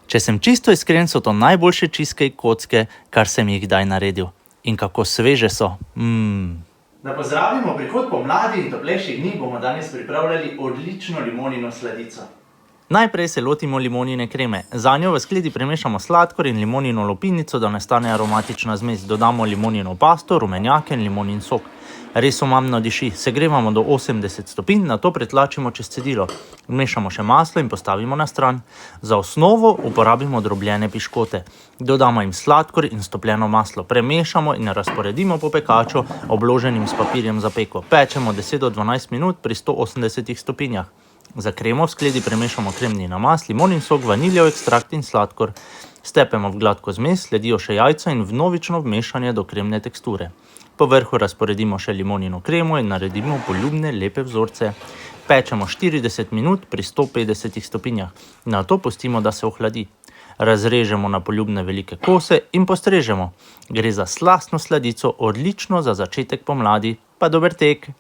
Če sem čisto iskren, so to najboljše cheesecake kocke, kar sem jih kdaj naredil. In kako sveže so. Da pozdravimo prihod pomladi in toplejših dni, bomo danes pripravljali odlično limonino sladico. Najprej se lotimo limonine kreme. Zanjo v skledi premešamo sladkor in limonino lupinico, da nastane aromatična zmes. Dodamo limonino pasto, rumenjake in limonin sok. Res omamno diši. Segrevamo do 80 stopinj, nato pretlačimo čez cedilo. Vmešamo še maslo in postavimo na stran. Za osnovo uporabimo drobljene piškote. Dodamo jim sladkor in stopljeno maslo. Premešamo in razporedimo po pekaču, obloženim s papirjem za peko. Pečemo 10 do 12 minut pri 180 stopinjah. Za kremo v skledi premešamo kremni namaz, limonin sok, vaniljev ekstrakt in sladkor. Stepemo v gladko zmes, sledijo še jajca in vnovično vmešanje do kremne teksture. Po vrhu razporedimo še limonino kremo in naredimo poljubne lepe vzorce. Pečemo 40 minut pri 150 stopinjah. Nato pustimo, da se ohladi. Razrežemo na poljubne velike kose in postrežemo. Gre za slastno sladico, odlično za začetek pomladi. Pa dober tek!